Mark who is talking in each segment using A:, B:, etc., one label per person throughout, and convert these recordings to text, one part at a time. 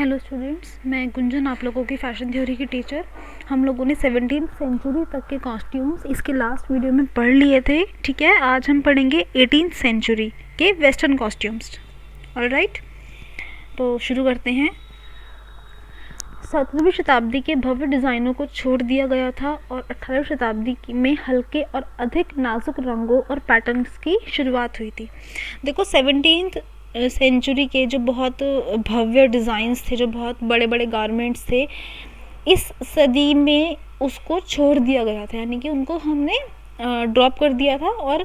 A: Hello students, मैं गुंजन आप लोगों की फ़ैशन थ्योरी की टीचर। हम लोगों ने 17वीं सेंचुरी तक के कॉस्ट्यूम्स इसके लास्ट वीडियो में पढ़ लिए थे। ठीक है, आज हम पढ़ेंगे 18वीं सेंचुरी के वेस्टर्न कॉस्ट्यूम्स। ऑलराइट, तो शुरू करते हैं। 17वीं शताब्दी के भव्य डिज़ाइनों को छोड़ दिया गया था और 18वीं शताब्दी में हल्के और अधिक नाजुक रंगों और पैटर्न्स की शुरुआत हुई थी। देखो, 17वीं सेंचुरी के जो बहुत भव्य डिज़ाइंस थे, जो बहुत बड़े बड़े गारमेंट्स थे, इस सदी में उसको छोड़ दिया गया था, यानी कि उनको हमने ड्रॉप कर दिया था और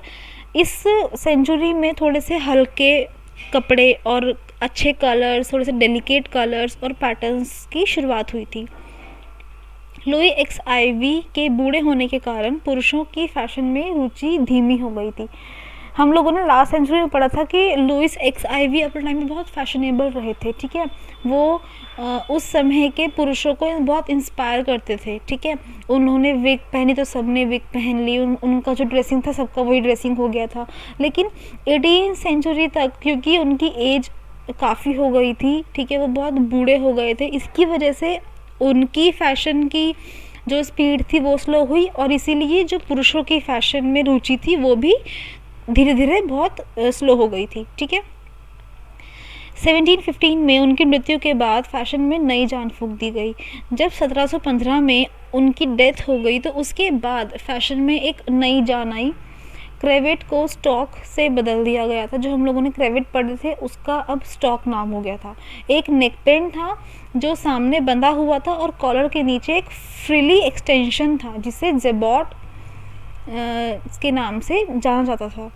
A: इस सेंचुरी में थोड़े से हल्के कपड़े और अच्छे कलर्स, थोड़े से डेलिकेट कलर्स और पैटर्न्स की शुरुआत हुई थी। लुई XIV के बूढ़े होने के कारण पुरुषों की फैशन में रुचि धीमी हो गई थी। हम लोगों ने लास्ट सेंचुरी में पढ़ा था कि लुईस XIV अपने टाइम में बहुत फैशनेबल रहे थे। ठीक है, वो उस समय के पुरुषों को बहुत इंस्पायर करते थे। ठीक है, उन्होंने विग पहनी तो सबने विग पहन ली, उनका जो ड्रेसिंग था सबका वही ड्रेसिंग हो गया था। लेकिन 18वीं सेंचुरी तक क्योंकि उनकी एज काफ़ी हो गई थी, ठीक है, वो बहुत बूढ़े हो गए थे, इसकी वजह से उनकी फ़ैशन की जो स्पीड थी वो स्लो हुई और इसीलिए जो पुरुषों की फ़ैशन में रुचि थी वो भी धीरे धीरे बहुत स्लो हो गई थी। ठीक है, 1715 में उनकी मृत्यु के बाद फैशन में नई जान फूंक दी गई। जब 1715 में उनकी डेथ हो गई तो उसके बाद फैशन में एक नई जान आई। क्रेवेट को स्टॉक से बदल दिया गया था। जो हम लोगों ने क्रेवेट पढ़े थे उसका अब स्टॉक नाम हो गया था। एक नेकपेन था जो सामने बंधा हुआ था और कॉलर के नीचे एक फ्रिली एक्सटेंशन था जिसे जेबॉट के नाम से जाना जाता था।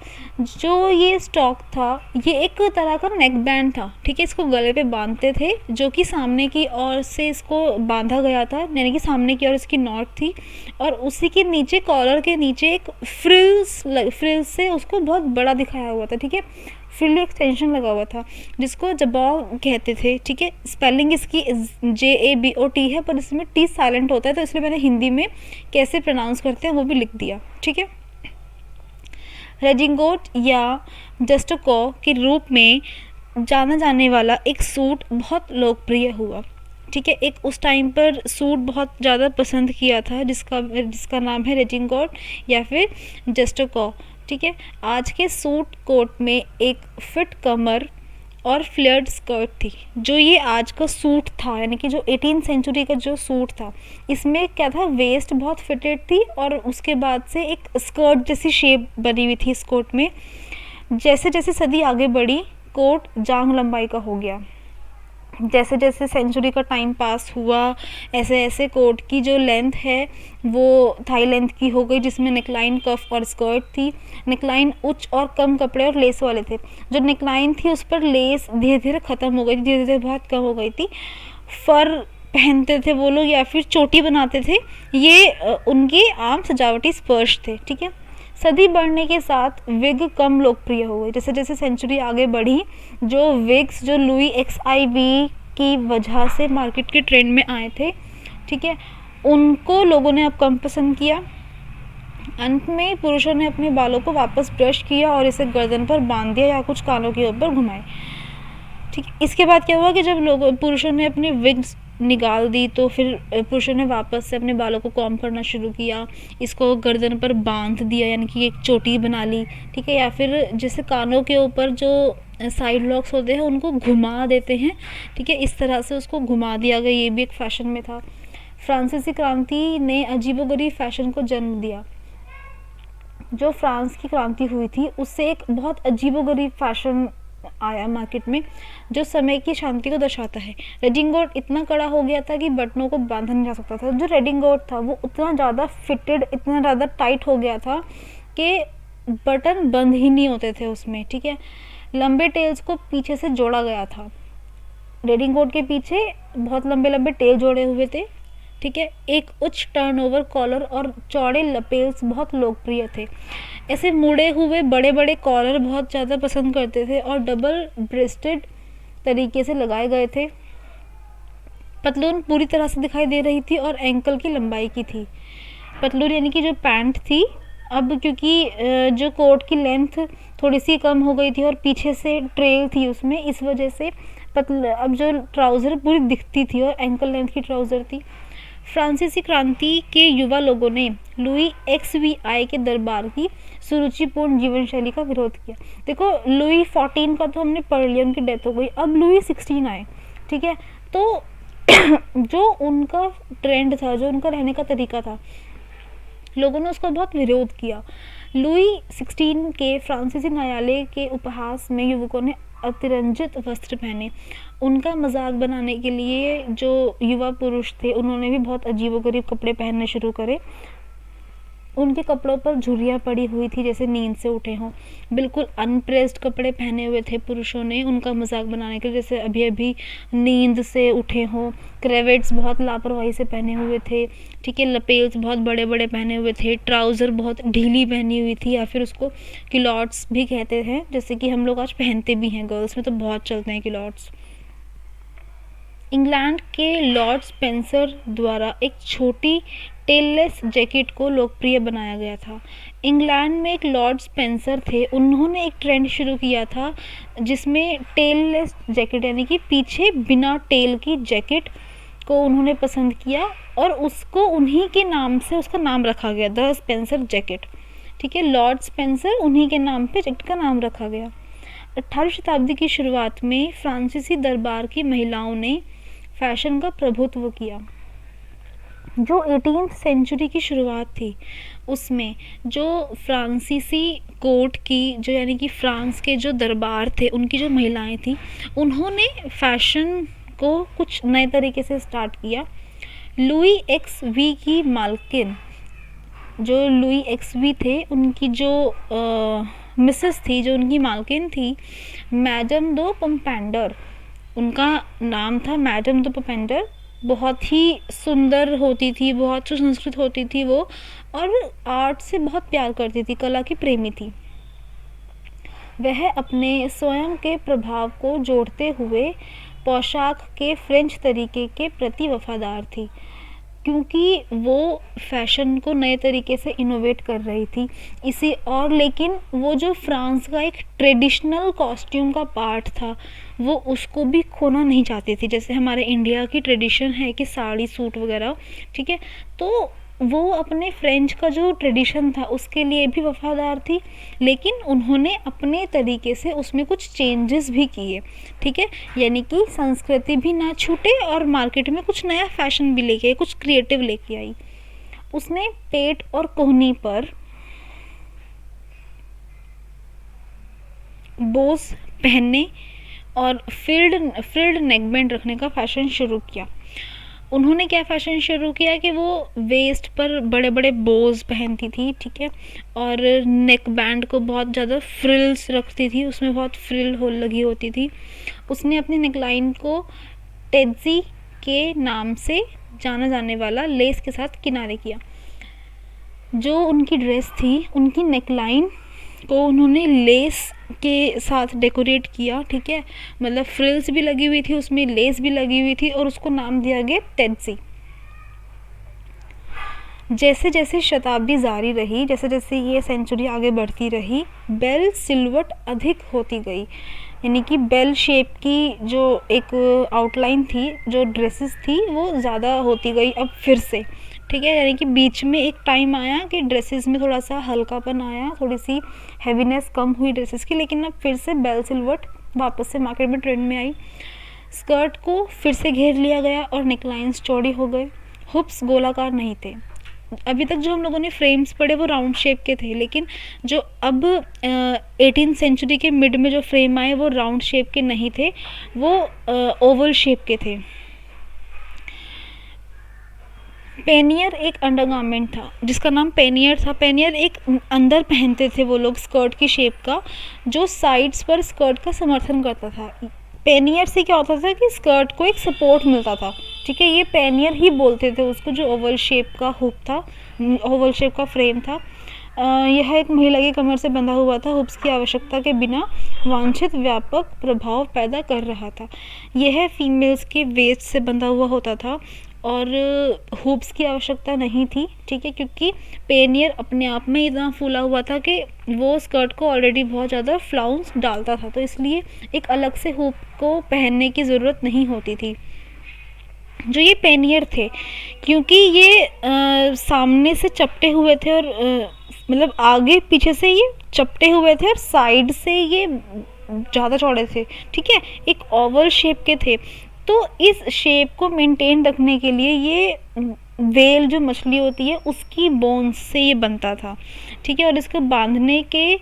A: जो ये स्टॉक था ये एक तरह का नेक बैंड था। ठीक है, इसको गले पे बांधते थे जो कि सामने की ओर से इसको बांधा गया था, यानी कि सामने की ओर इसकी नॉट थी और उसी के नीचे कॉलर के नीचे एक फ्रिल्स से उसको बहुत बड़ा दिखाया हुआ था। ठीक है, फ्रिली एक्सटेंशन लगा हुआ था जिसको जबॉ कहते थे। ठीक है, स्पेलिंग इसकी JABOT है पर इसमें T साइलेंट होता है, तो इसलिए मैंने हिंदी में कैसे प्रोनाउंस करते हैं वो भी लिख दिया। ठीक है, रेजिंगोट या जस्टको के रूप में जाना जाने वाला एक सूट बहुत लोकप्रिय हुआ। ठीक है, एक उस टाइम पर सूट बहुत ज़्यादा पसंद किया था जिसका नाम है रेजिंगोट या फिर जस्टको। ठीक है, आज के सूट कोट में एक फिट कमर और फ्लेयर्ड स्कर्ट थी। जो ये आज का सूट था, यानी कि जो 18वीं सेंचुरी का जो सूट था, इसमें क्या था, वेस्ट बहुत फिटेड थी और उसके बाद से एक स्कर्ट जैसी शेप बनी हुई थी इस कोट में। जैसे जैसे सदी आगे बढ़ी कोट जांघ लंबाई का हो गया। जैसे जैसे सेंचुरी का टाइम पास हुआ ऐसे ऐसे कोट की जो लेंथ है वो थाई लेंथ की हो गई, जिसमें नेकलाइन, कफ और स्कर्ट थी। नेकलाइन उच्च और कम कपड़े और लेस वाले थे। जो नेकलाइन थी उस पर लेस धीरे धीरे ख़त्म हो गई थी, धीरे धीरे बहुत कम हो गई थी। फर पहनते थे वो लोग या फिर चोटी बनाते थे। ये उनके आम सजावटी स्पर्श थे। ठीक है, सदी बढ़ने के साथ विग कम लोकप्रिय हो गई। जैसे जैसे सेंचुरी आगे बढ़ी जो विग्स जो लुई XIV की वजह से मार्केट के ट्रेंड में आए थे, ठीक है, उनको लोगों ने अब कम पसंद किया। अंत में पुरुषों ने अपने बालों को वापस ब्रश किया और इसे गर्दन पर बांध दिया या कुछ कानों के ऊपर घुमाए। ठीक, इसके बाद क्या हुआ कि जब पुरुषों ने अपने विग्स निकाल दी तो फिर पुरुषों ने वापस से अपने बालों को कॉम्ब करना शुरू किया, इसको गर्दन पर बांध दिया यानी कि एक चोटी बना ली। ठीक है, या फिर जैसे कानों के ऊपर जो साइड लॉक्स होते हैं उनको घुमा देते हैं। ठीक है, इस तरह से उसको घुमा दिया गया, ये भी एक फ़ैशन में था। फ्रांसीसी क्रांति ने अजीबोगरीब फैशन को जन्म दिया। जो फ्रांस की क्रांति हुई थी उससे एक बहुत अजीबोगरीब फैशन आया मार्केट में जो समय की शांति को दर्शाता है। रेडिंगोट इतना कड़ा हो गया था कि बटनों को बांधा नहीं जा सकता था। जो रेडिंगोट था वो उतना ज़्यादा फिटेड, इतना ज़्यादा टाइट हो गया था कि बटन बंद ही नहीं होते थे उसमें। ठीक है, लंबे टेल्स को पीछे से जोड़ा गया था। रेडिंगोट के पीछे बहुत लंबे लंबे टेल जोड़े हुए थे। ठीक है, एक उच्च टर्नओवर कॉलर और चौड़े लपेल्स बहुत लोकप्रिय थे। ऐसे मुड़े हुए बड़े बड़े कॉलर बहुत ज़्यादा पसंद करते थे और डबल ब्रेस्टेड तरीके से लगाए गए थे। पतलून पूरी तरह से दिखाई दे रही थी और एंकल की लंबाई की थी। पतलून यानी कि जो पैंट थी, अब क्योंकि जो कोट की लेंथ थोड़ी सी कम हो गई थी और पीछे से ट्रेल थी उसमें, इस वजह से पतले, अब जो ट्राउज़र पूरी दिखती थी और एंकल लेंथ की ट्राउज़र थी। फ्रांसीसी क्रांति के युवा लोगों ने लुई एक्सवीआई के दरबार की सुरुचिपूर्ण जीवन शैली का विरोध किया। देखो लुई 14 का तो हमने पढ़ लिया, उनकी डेथ हो गई, अब लुई 16 आए, ठीक है। तो जो उनका ट्रेंड था, जो उनका रहने का तरीका था, लोगों ने उसका बहुत विरोध किया। लुई 16 के फ्रांसीसी न्यायालय के उपहास में युवकों ने अतिरंजित वस्त्र पहने। उनका मजाक बनाने के लिए जो युवा पुरुष थे उन्होंने भी बहुत अजीबोगरीब कपड़े पहनने शुरू करे। उनके कपड़ों पर झुर्रियाँ पड़ी हुई थी जैसे नींद से उठे हों। बिल्कुल अनप्रेस्ड कपड़े पहने हुए थे पुरुषों ने उनका मजाक बनाने के लिए, जैसे अभी अभी नींद से उठे हों। क्रेवेट्स बहुत लापरवाही से पहने हुए थे, ठीक है। लपेल्स बहुत बड़े बड़े पहने हुए थे। ट्राउज़र बहुत ढीली पहनी हुई थी, या फिर उसको किलॉट्स भी कहते हैं, जैसे कि हम लोग आज पहनते भी हैं, गर्ल्स में तो बहुत चलते हैं किलॉट्स। इंग्लैंड के लॉर्ड स्पेंसर द्वारा एक छोटी टेललेस जैकेट को लोकप्रिय बनाया गया था। इंग्लैंड में एक लॉर्ड स्पेंसर थे, उन्होंने एक ट्रेंड शुरू किया था जिसमें टेललेस जैकेट यानी कि पीछे बिना टेल की जैकेट को उन्होंने पसंद किया और उसको उन्हीं के नाम से उसका नाम रखा गया, द स्पेंसर जैकेट, ठीक है। लॉर्ड स्पेंसर उन्हीं के नाम पे जैकेट का नाम रखा गया। 18वीं शताब्दी की शुरुआत में फ्रांसीसी दरबार की महिलाओं ने फैशन का प्रभुत्व किया। जो 18th सेंचुरी की शुरुआत थी उसमें जो फ्रांसीसी कोर्ट की, जो यानी कि फ्रांस के जो दरबार थे उनकी जो महिलाएं थी, उन्होंने फैशन को कुछ नए तरीके से स्टार्ट किया। लुई एक्स.वी की मालकिन, जो लुई एक्स.वी थे उनकी जो मिसेस थी, जो उनकी मालकिन थी, मैडम दो पोम्पैंडर, उनका नाम था मैडम दो पोम्पैंडर। बहुत ही सुंदर होती थी, बहुत सुसंस्कृत होती थी वो, और आर्ट से बहुत प्यार करती थी, कला की प्रेमी थी। वह अपने स्वयं के प्रभाव को जोड़ते हुए पोशाक के फ्रेंच तरीके के प्रति वफादार थी, क्योंकि वो फैशन को नए तरीके से इनोवेट कर रही थी इसी, और लेकिन वो जो फ्रांस का एक ट्रेडिशनल कॉस्ट्यूम का पार्ट था वो उसको भी खोना नहीं चाहती थी। जैसे हमारे इंडिया की ट्रेडिशन है कि साड़ी सूट वगैरह, ठीक है, तो वो अपने फ्रेंच का जो ट्रेडिशन था उसके लिए भी वफादार थी, लेकिन उन्होंने अपने तरीके से उसमें कुछ चेंजेस भी किए, ठीक है। यानी कि संस्कृति भी ना छूटे और मार्केट में कुछ नया फैशन भी लेके, कुछ क्रिएटिव लेके आई। उसने पेट और कोहनी पर बोस पहनने और फ्रिल्ड नेकबैंड रखने का फैशन शुरू किया। उन्होंने क्या फैशन शुरू किया कि वो वेस्ट पर बड़े बड़े बोज पहनती थी, ठीक है, और नेक बैंड को बहुत ज़्यादा फ्रिल्स रखती थी, उसमें बहुत फ्रिल होल लगी होती थी। उसने अपनी नेकलाइन को टेड्जी के नाम से जाना जाने वाला लेस के साथ किनारे किया। जो उनकी ड्रेस थी उनकी नेकलाइन को उन्होंने लेस के साथ डेकोरेट किया, ठीक है, मतलब फ्रिल्स भी लगी हुई थी, उसमें लेस भी लगी हुई थी और उसको नाम दिया गया टेड्जी। जैसे जैसे शताब्दी जारी रही, जैसे जैसे ये सेंचुरी आगे बढ़ती रही, बेल सिल्वट अधिक होती गई, यानी कि बेल शेप की जो एक आउटलाइन थी, जो ड्रेसेस थी वो ज़्यादा होती गई अब फिर से, ठीक है। यानी कि बीच में एक टाइम आया कि ड्रेसेस में थोड़ा सा हल्कापन आया, थोड़ी सी हैवीनेस कम हुई ड्रेसेस की, लेकिन अब फिर से बेल सिल्वट वापस से मार्केट में ट्रेंड में आई। स्कर्ट को फिर से घेर लिया गया और नेकलाइंस चौड़ी हो गए। हुप्स गोलाकार नहीं थे। अभी तक जो हम लोगों ने फ्रेम्स पढ़े वो राउंड शेप के थे, लेकिन जो अब 18th सेंचुरी के मिड में जो फ्रेम आए वो राउंड शेप के नहीं थे, वो ओवल शेप के थे। पेनियर एक अंडरगारमेंट था जिसका नाम पेनियर था। पेनियर एक अंदर पहनते थे वो लोग स्कर्ट की शेप का, जो साइड्स पर स्कर्ट का समर्थन करता था। पेनियर से क्या होता था कि स्कर्ट को एक सपोर्ट मिलता था, ठीक है, ये पेनियर ही बोलते थे उसको, जो ओवल शेप का हुक था, ओवल शेप का फ्रेम था। यह एक महिला की कमर से बंधा हुआ था, हुक्स की आवश्यकता के बिना वांछित व्यापक प्रभाव पैदा कर रहा था। यह फीमेल्स के वेस्ट से बंधा हुआ होता था और हुप्स की आवश्यकता नहीं थी, ठीक है, क्योंकि पेनियर अपने आप में इतना फूला हुआ था कि वो स्कर्ट को ऑलरेडी बहुत ज़्यादा फ्लाउंस डालता था, तो इसलिए एक अलग से हुप को पहनने की ज़रूरत नहीं होती थी। जो ये पेनियर थे, क्योंकि ये सामने से चपटे हुए थे और मतलब आगे पीछे से ये चपटे हुए थे और साइड से ये ज़्यादा चौड़े थे, ठीक है, एक ओवल शेप के थे। तो इस शेप को मेंटेन रखने के लिए ये वेल जो मछली होती है उसकी बोन्स से ये बनता था, ठीक है, और इसको बांधने के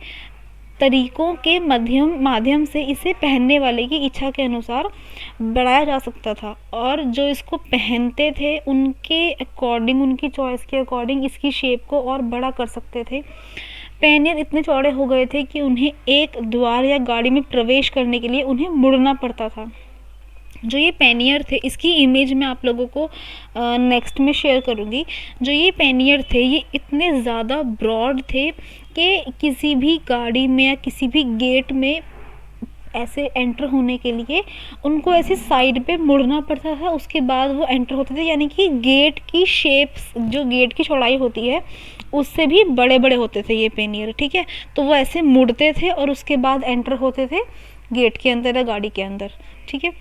A: तरीकों के माध्यम से इसे पहनने वाले की इच्छा के अनुसार बढ़ाया जा सकता था, और जो इसको पहनते थे उनके अकॉर्डिंग, उनकी चॉइस के अकॉर्डिंग इसकी शेप को और बड़ा कर सकते थे। पेनियर इतने चौड़े हो गए थे कि उन्हें एक द्वार या गाड़ी में प्रवेश करने के लिए उन्हें मुड़ना पड़ता था। जो ये पेनियर थे, इसकी इमेज मैं आप लोगों को नेक्स्ट में शेयर करूँगी। जो ये पेनियर थे ये इतने ज़्यादा ब्रॉड थे कि किसी भी गाड़ी में या किसी भी गेट में ऐसे एंटर होने के लिए उनको ऐसे साइड पे मुड़ना पड़ता था, उसके बाद वो एंटर होते थे। यानी कि गेट की शेप्स, जो गेट की चौड़ाई होती है उससे भी बड़े बड़े होते थे ये पेनियर, ठीक है, तो वो ऐसे मुड़ते थे और उसके बाद एंटर होते थे गेट के अंदर या गाड़ी के अंदर, ठीक है।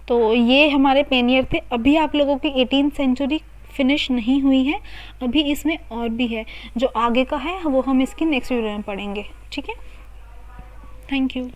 A: तो ये हमारे पेनियर थे। अभी आप लोगों की 18th सेंचुरी फिनिश नहीं हुई है, अभी इसमें और भी है, जो आगे का है वो हम इसकी नेक्स्ट वीडियो में पढ़ेंगे, ठीक है। Thank you.